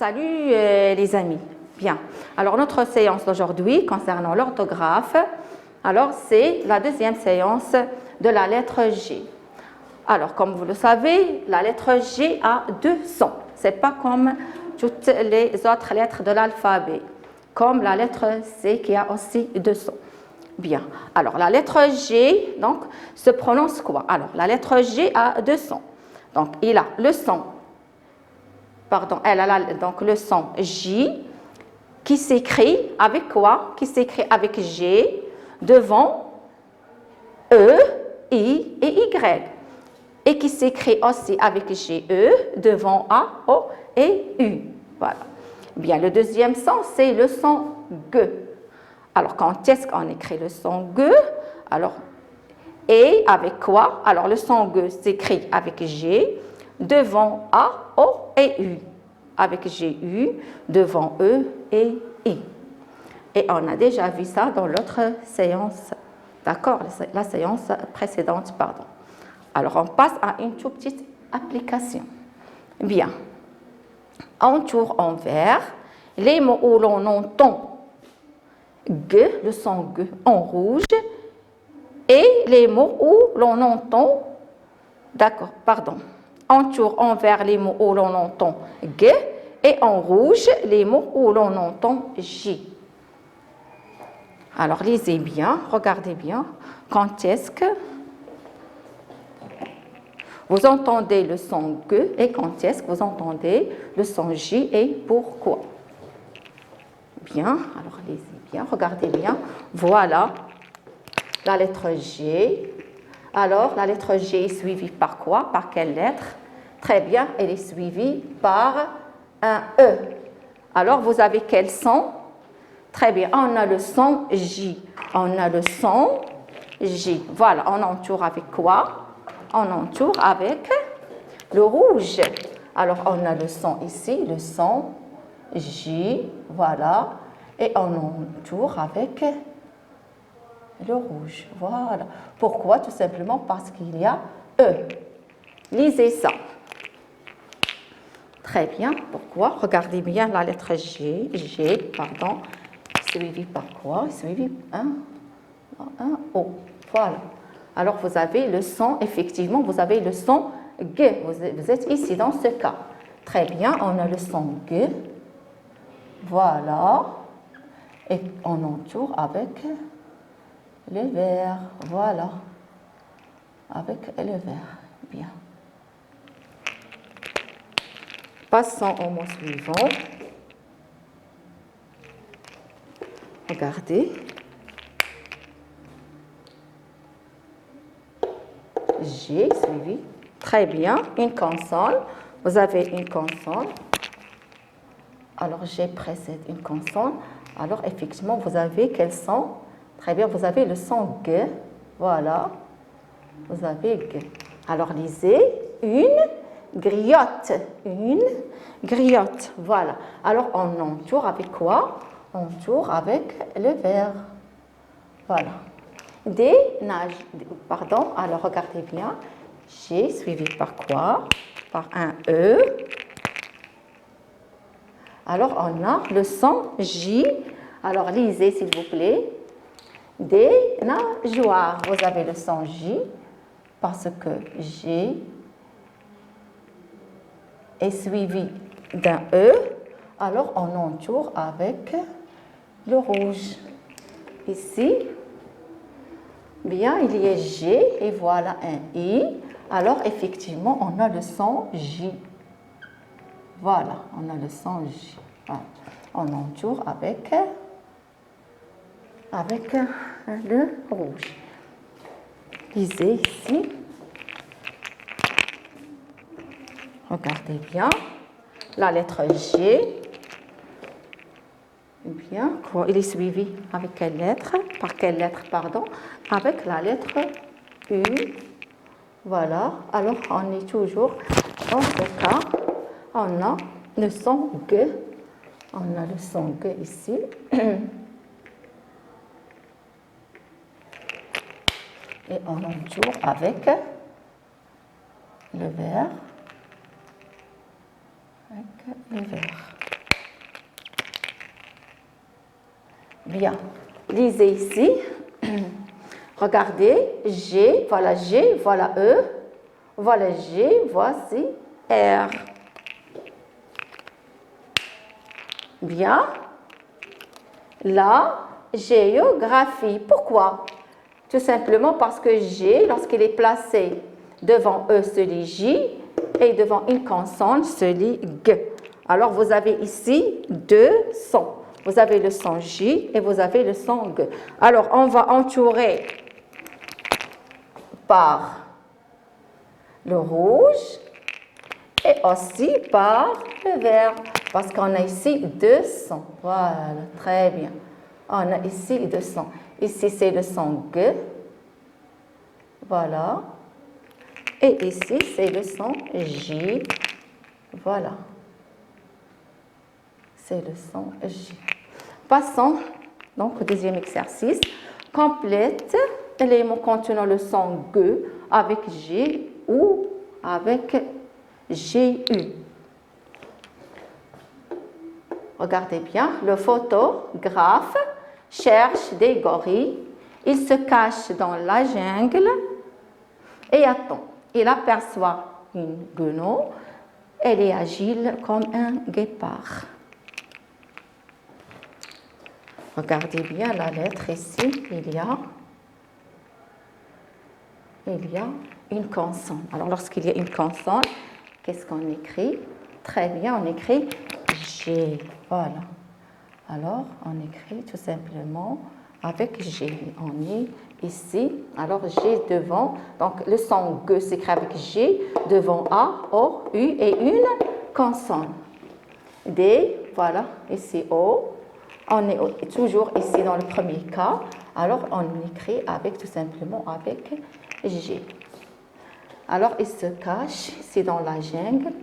Salut les amis. Bien. Alors notre séance d'aujourd'hui concernant l'orthographe, alors c'est la deuxième séance de la lettre G. Alors comme vous le savez, la lettre G a deux sons. C'est pas comme toutes les autres lettres de l'alphabet, comme la lettre C qui a aussi deux sons. Bien. Alors la lettre G donc se prononce quoi? Alors la lettre G a deux sons. Donc il a le son elle a donc le son J qui s'écrit avec quoi? Qui s'écrit avec G devant E, I et Y. Et qui s'écrit aussi avec GE devant A, O et U. Voilà. Bien, le deuxième son, c'est le son G. Alors, quand est-ce qu'on écrit le son G? Alors, et avec quoi? Alors, le son G s'écrit avec G devant A, O et U. Avec GU devant E et I. Et on a déjà vu ça dans l'autre séance, d'accord, la séance précédente, pardon. Alors, on passe à une toute petite application. Bien. En tour envers, les mots où l'on entend G, le son G en rouge, et les mots où l'on entend, d'accord, pardon, en tour envers les mots où l'on entend G, et en rouge, les mots où l'on entend J. Alors, lisez bien, regardez bien, quand est-ce que vous entendez le son G et quand est-ce que vous entendez le son J et pourquoi? Bien, alors lisez bien, regardez bien. Voilà la lettre G. Alors, la lettre G est suivie par quoi? Par quelle lettre? Très bien, elle est suivie par un E. Alors, vous avez quel son? Très bien, on a le son J. On a le son J. Voilà, on entoure avec quoi? On entoure avec le rouge. Alors, on a le son ici, le son J, voilà. Et on entoure avec le rouge, voilà. Pourquoi? Tout simplement parce qu'il y a E. Lisez ça. Très bien. Pourquoi? Regardez bien la lettre G, pardon, suivie par quoi? Suivie par un O. Voilà. Alors, vous avez le son, effectivement, vous avez le son G. Vous êtes ici dans ce cas. Très bien, on a le son G. Voilà. Et on entoure avec le vert. Voilà. Avec le vert. Bien. Passons au mot suivant. Regardez. G suivi. Très bien. Une consonne. Vous avez une consonne. Alors, G précède une consonne. Alors, effectivement, vous avez quel son? Très bien, vous avez le son G. Voilà. Vous avez G. Alors, lisez. Une griotte. Une griotte. Voilà. Alors, on entoure avec quoi? On entoure avec le vert. Voilà. Des nages. Pardon. Alors, regardez bien. G suivi par quoi? Par un E. Alors, on a le son J. Alors, lisez, s'il vous plaît. Des nageoires. Vous avez le son J parce que G est suivi d'un E. Alors, on entoure avec le rouge. Ici, bien, il y a G et voilà un I. Alors, effectivement, on a le son J. Voilà, on a le son J. Voilà. On entoure avec le rouge. Lisez ici. Regardez bien. La lettre G. Bien, il est suivi avec quelle lettre? Par quelle lettre, pardon? Avec la lettre U. Voilà. Alors, on est toujours dans ce cas. On a le son G. On a le son G ici. Et on entoure avec le vert. Avec le vert. Bien. Lisez ici. Regardez. G, voilà G, voilà E. Voilà G, voici R. Bien. La géographie. Pourquoi? Tout simplement parce que G, lorsqu'il est placé devant E, se lit J, et devant une consonne, se lit G. Alors, vous avez ici deux sons. Vous avez le son J et vous avez le son G. Alors, on va entourer par le rouge et aussi par le vert, parce qu'on a ici deux sons. Voilà, très bien. On a ici deux sons. Ici, c'est le son G. Voilà. Et ici, c'est le son J. Voilà. C'est le son J. Passons donc au deuxième exercice. Complète les mots contenant le son G avec G ou avec GU. Regardez bien, le photographe cherche des gorilles. Il se cache dans la jungle et attend. Il aperçoit une guenon. Elle est agile comme un guépard. Regardez bien la lettre ici. Il y a une consonne. Alors, lorsqu'il y a une consonne, qu'est-ce qu'on écrit? Très bien, on écrit G. Voilà. Alors, on écrit tout simplement avec G. On est ici. Alors, G devant. Donc, le son G s'écrit avec G devant A, O, U et une consonne. D, voilà, ici O. On est toujours ici dans le premier cas. Alors, on écrit avec tout simplement avec G. Alors, il se cache ici dans la jungle.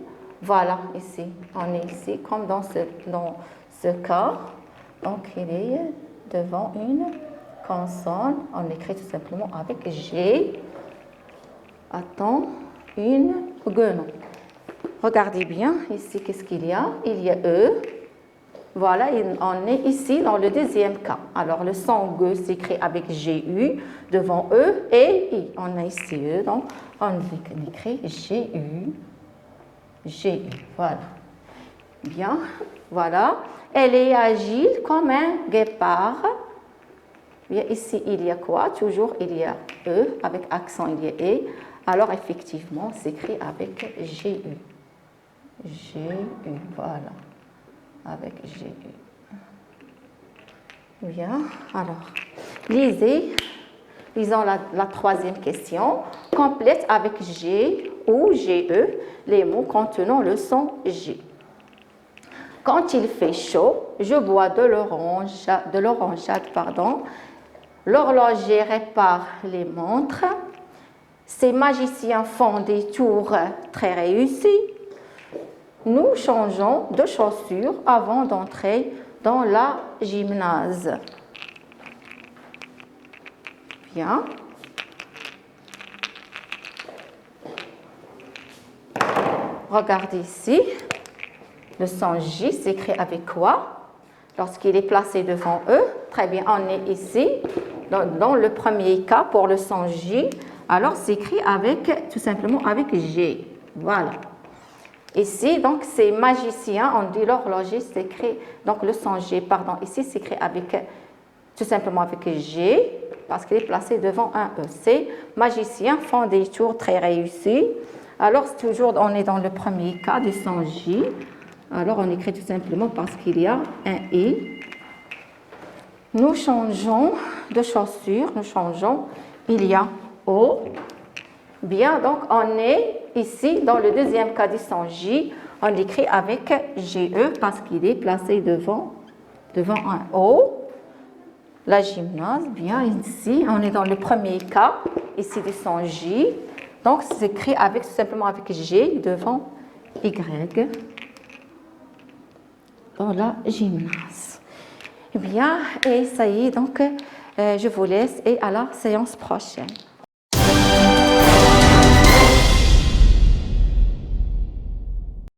Voilà, ici. On est ici comme dans ce cas. Donc, il est devant une consonne. On écrit tout simplement avec G. Attends, une guenon. Regardez bien, ici, qu'est-ce qu'il y a? Il y a E. Voilà, on est ici dans le deuxième cas. Alors, le son G s'écrit avec GU devant E et I. On a ici E, donc on écrit GU. GU, voilà. Bien, voilà. Elle est agile comme un guépard. Bien, ici, il y a quoi? Toujours, il y a E. Avec accent, il y a E. Alors, effectivement, s'écrit avec GU. GU, voilà. Avec GU. Bien, alors, lisons la troisième question. Complète avec G ou GE les mots contenant le son G. Quand il fait chaud, je bois de l'orangeade. L'horloger répare les montres. Ces magiciens font des tours très réussis. Nous changeons de chaussures avant d'entrer dans la gymnase. Bien. Regardez ici. Le son J s'écrit avec quoi? Lorsqu'il est placé devant E. Très bien, on est ici. Dans le premier cas, pour le son J, alors s'écrit avec, tout simplement avec G. Voilà. Ici, donc, c'est magicien, on dit l'horloger s'écrit, donc le son G, pardon, ici s'écrit avec, tout simplement avec G, parce qu'il est placé devant un E. C'est magiciens font des tours très réussis. Alors, toujours, on est dans le premier cas du son J. Alors, on écrit tout simplement parce qu'il y a un I. Nous changeons de chaussures, il y a O. Bien, donc on est ici dans le deuxième cas du son J. On l'écrit avec GE parce qu'il est placé devant un O. La gymnase, bien, ici, on est dans le premier cas, ici du son J. Donc, c'est écrit simplement avec G devant Y. Dans la gymnase. Eh bien, et ça y est, donc, je vous laisse et à la séance prochaine.